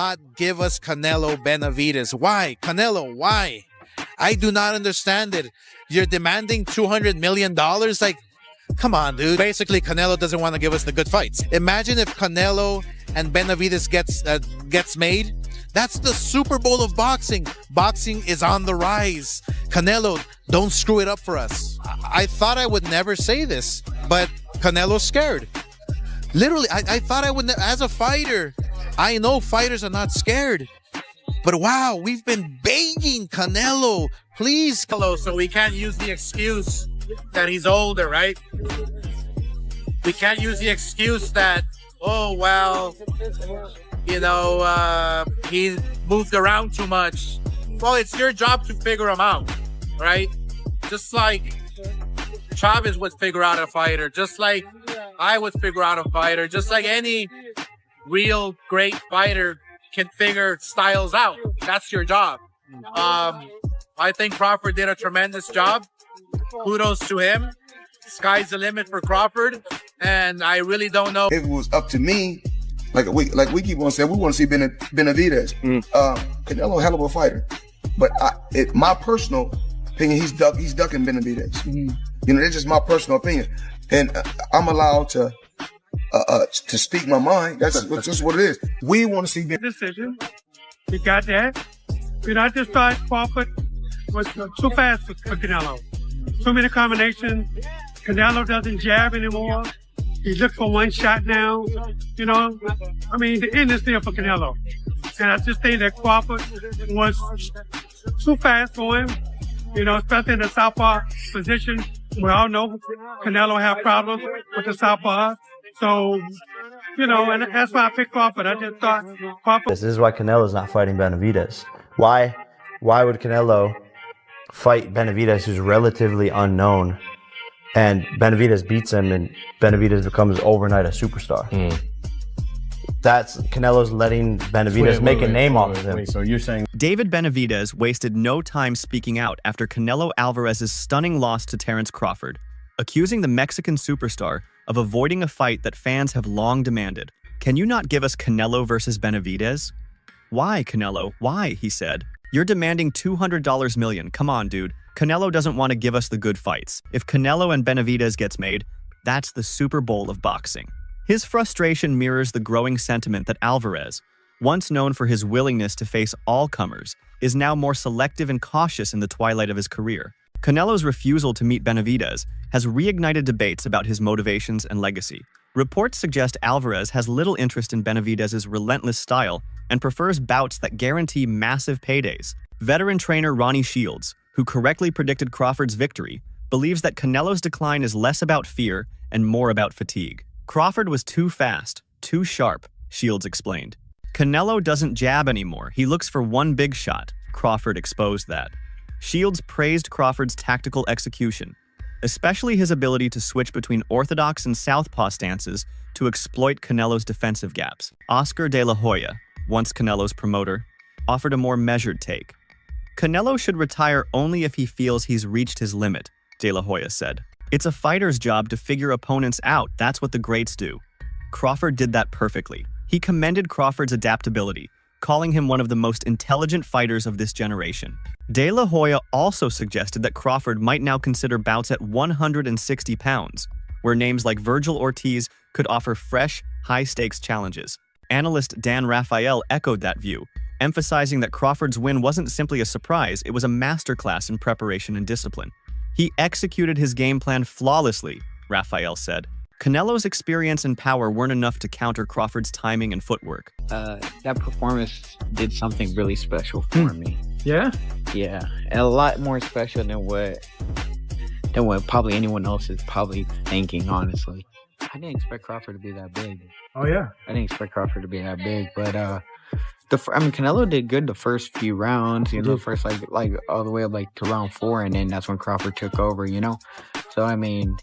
Not give us Canelo Benavidez. Why? Canelo, why? I do not understand it. You're demanding $200 million? Like, come on, dude. Basically, Canelo doesn't want to give us the good fights. Imagine if Canelo and Benavidez gets made. That's the Super Bowl of boxing. Boxing is on the rise. Canelo, don't screw it up for us. I thought I would never say this, but Canelo's scared. Literally, I thought I would, as a fighter, I know fighters are not scared. But wow, we've been begging Canelo, please. Canelo, so we can't use the excuse that he's older, right? We can't use the excuse that, oh, well, you know, he moved around too much. Well, it's your job to figure him out, right? Just like Chavez would figure out a fighter, just like I would figure out a fighter, just like any real great fighter can figure styles out. That's your job. I think Crawford did a tremendous job. Kudos to him. Sky's the limit for Crawford, and I really don't know. If it was up to me, like we keep on saying, we want to see Benavidez. Canelo, hell of a fighter, but my personal opinion, he's ducking Benavidez. You know, that's just my personal opinion, and I'm allowed to speak my mind. That's just what it is. We want to see decision. You got that. You know, I just thought Crawford was too fast for Canelo. Too many combinations. Canelo doesn't jab anymore. He looks for one shot now. You know, I mean, the end is there for Canelo. And I just think that Crawford was too fast for him. You know, especially in the southpaw position. We all know Canelo have problems with the southpaw. So, you know, and that's why I picked Crawford. I just thought Crawford. This is why Canelo's not fighting Benavidez. Why would Canelo fight Benavidez, who's relatively unknown, and Benavidez beats him, and Benavidez becomes overnight a superstar? That's Canelo's letting Benavidez make a name off of him. So you're saying David Benavidez wasted no time speaking out after Canelo Alvarez's stunning loss to Terence Crawford, accusing the Mexican superstar of avoiding a fight that fans have long demanded. Can you not give us Canelo versus Benavidez? Why, Canelo? Why? He said. You're demanding $200 million. Come on, dude. Canelo doesn't want to give us the good fights. If Canelo and Benavidez gets made, that's the Super Bowl of boxing. His frustration mirrors the growing sentiment that Alvarez, once known for his willingness to face all comers, is now more selective and cautious in the twilight of his career. Canelo's refusal to meet Benavidez has reignited debates about his motivations and legacy. Reports suggest Alvarez has little interest in Benavidez's relentless style and prefers bouts that guarantee massive paydays. Veteran trainer Ronnie Shields, who correctly predicted Crawford's victory, believes that Canelo's decline is less about fear and more about fatigue. Crawford was too fast, too sharp, Shields explained. Canelo doesn't jab anymore. He looks for one big shot. Crawford exposed that. Shields praised Crawford's tactical execution, especially his ability to switch between orthodox and southpaw stances to exploit Canelo's defensive gaps. Oscar De La Hoya, once Canelo's promoter, offered a more measured take. Canelo should retire only if he feels he's reached his limit, De La Hoya said. It's a fighter's job to figure opponents out. That's what the greats do. Crawford did that perfectly. He commended Crawford's adaptability, calling him one of the most intelligent fighters of this generation. De La Hoya also suggested that Crawford might now consider bouts at 160 pounds, where names like Virgil Ortiz could offer fresh, high-stakes challenges. Analyst Dan Rafael echoed that view, emphasizing that Crawford's win wasn't simply a surprise, it was a masterclass in preparation and discipline. He executed his game plan flawlessly, Rafael said. Canelo's experience and power weren't enough to counter Crawford's timing and footwork. That performance did something really special for me. Yeah? Yeah, and a lot more special than what probably anyone else is probably thinking, honestly. I didn't expect Crawford to be that big. Oh, yeah. I didn't expect Crawford to be that big, but Canelo did good the first few rounds, you know, first like all the way up like to round 4, and then that's when Crawford took over, you know. So I mean,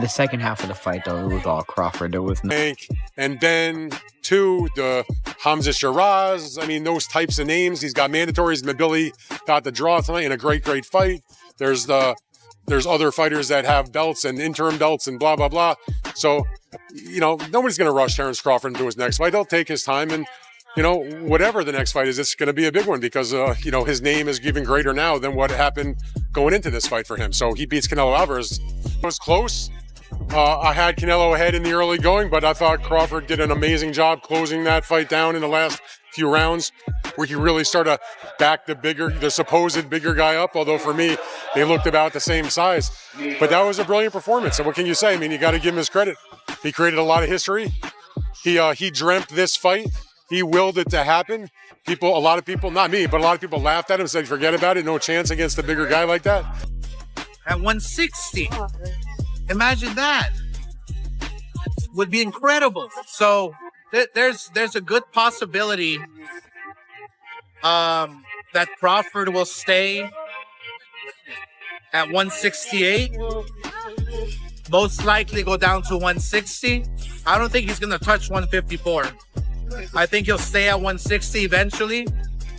the second half of the fight though, it was all Crawford. There was no. And then the Hamza Shiraz. I mean, those types of names. He's got mandatories. Mabili got the draw tonight in a great fight. There's other fighters that have belts and interim belts and blah blah blah. So, you know, nobody's going to rush Terence Crawford into his next fight. He'll take his time, and you know, whatever the next fight is, it's going to be a big one because, you know, his name is even greater now than what happened going into this fight for him. So he beats Canelo Alvarez. It was close. I had Canelo ahead in the early going, but I thought Crawford did an amazing job closing that fight down in the last few rounds, where he really started to back the supposed bigger guy up. Although for me, they looked about the same size. But that was a brilliant performance. And what can you say? I mean, you got to give him his credit. He created a lot of history. He dreamt this fight. He willed it to happen. A lot of people, not me, but a lot of people laughed at him, said, forget about it. No chance against a bigger guy like that. At 160. Imagine that. Would be incredible. So there's a good possibility that Crawford will stay at 168. Most likely go down to 160. I don't think he's going to touch 154. I think he'll stay at 160 eventually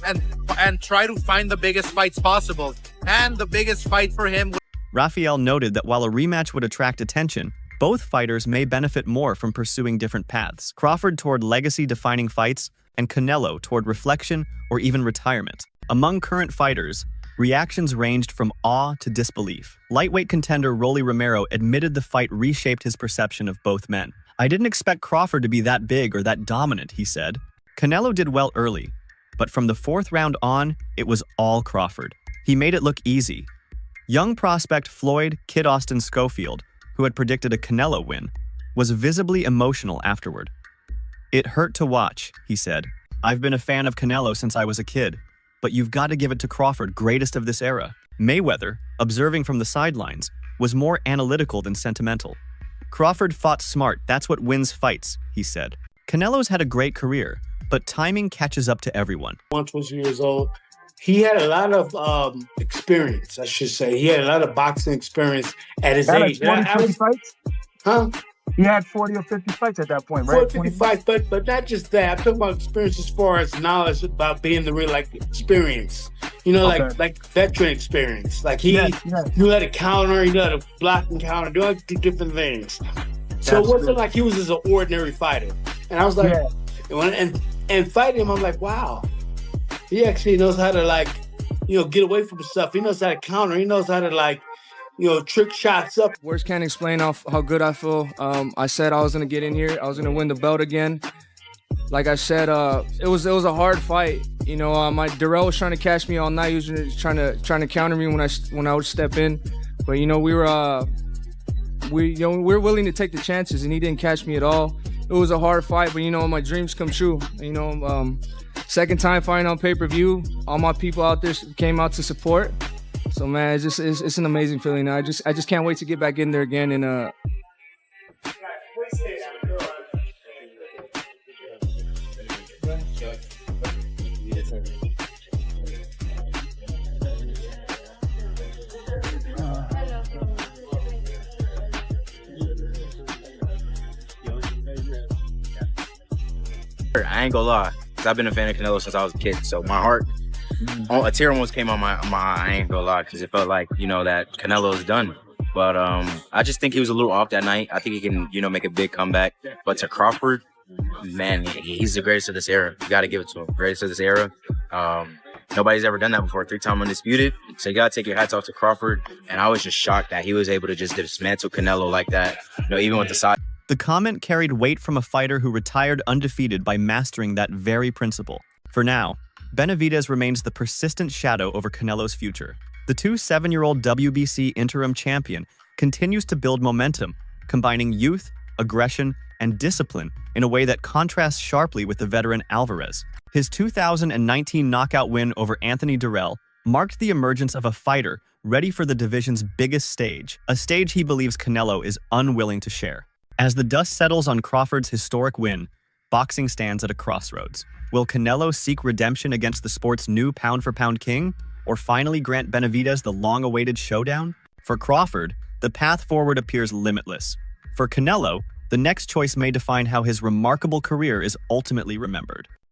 and try to find the biggest fights possible. And the biggest fight for him. Rafael noted that while a rematch would attract attention, both fighters may benefit more from pursuing different paths. Crawford toward legacy-defining fights, and Canelo toward reflection or even retirement. Among current fighters, reactions ranged from awe to disbelief. Lightweight contender Rolly Romero admitted the fight reshaped his perception of both men. "I didn't expect Crawford to be that big or that dominant," he said. Canelo did well early, but from the fourth round on, it was all Crawford. He made it look easy. Young prospect Floyd "Kid Austin" Schofield, who had predicted a Canelo win, was visibly emotional afterward. "It hurt to watch," he said. "I've been a fan of Canelo since I was a kid, but you've got to give it to Crawford, greatest of this era." Mayweather, observing from the sidelines, was more analytical than sentimental. "Crawford fought smart, that's what wins fights," he said. Canelo's had a great career, but timing catches up to everyone. 120 years old. He had a lot of experience, I should say. He had a lot of boxing experience at his age. 40 fights? Huh? He had 40 or 50 fights at that point, right? 40, 50 fights, but not just that. I'm talking about experience as far as knowledge about being the real, like, experience. You know, like veteran experience. Like, he knew how to counter, he knew how to block and counter, do different things. So it wasn't like he was just an ordinary fighter. And I was like, and fighting him, I'm like, wow. He actually knows how to, like, you know, get away from stuff. He knows how to counter. He knows how to, like, you know, trick shots up. Words can't explain how good I feel. I said I was gonna get in here. I was gonna win the belt again. Like I said, it was a hard fight. You know, my Darrell was trying to catch me all night. He was trying to counter me when I would step in. But you know, we were willing to take the chances, and he didn't catch me at all. It was a hard fight, but you know, my dreams come true. You know, second time fighting on pay-per-view. All my people out there came out to support. So man, it's an amazing feeling. I just can't wait to get back in there again and I ain't gonna lie, cause I've been a fan of Canelo since I was a kid. So my heart, a tear almost came on my eye. I ain't gonna lie, cause it felt like, you know, that Canelo is done. But I just think he was a little off that night. I think he can, you know, make a big comeback. But to Crawford, man, he's the greatest of this era. You got to give it to him. Greatest of this era. Nobody's ever done that before. 3-time undisputed. So you got to take your hats off to Crawford. And I was just shocked that he was able to just dismantle Canelo like that. You know, even with the size. The comment carried weight from a fighter who retired undefeated by mastering that very principle. For now, Benavidez remains the persistent shadow over Canelo's future. The 27-year-old WBC interim champion continues to build momentum, combining youth, aggression, and discipline in a way that contrasts sharply with the veteran Alvarez. His 2019 knockout win over Anthony Dirrell marked the emergence of a fighter ready for the division's biggest stage, a stage he believes Canelo is unwilling to share. As the dust settles on Crawford's historic win, boxing stands at a crossroads. Will Canelo seek redemption against the sport's new pound-for-pound king, or finally grant Benavidez the long-awaited showdown? For Crawford, the path forward appears limitless. For Canelo, the next choice may define how his remarkable career is ultimately remembered.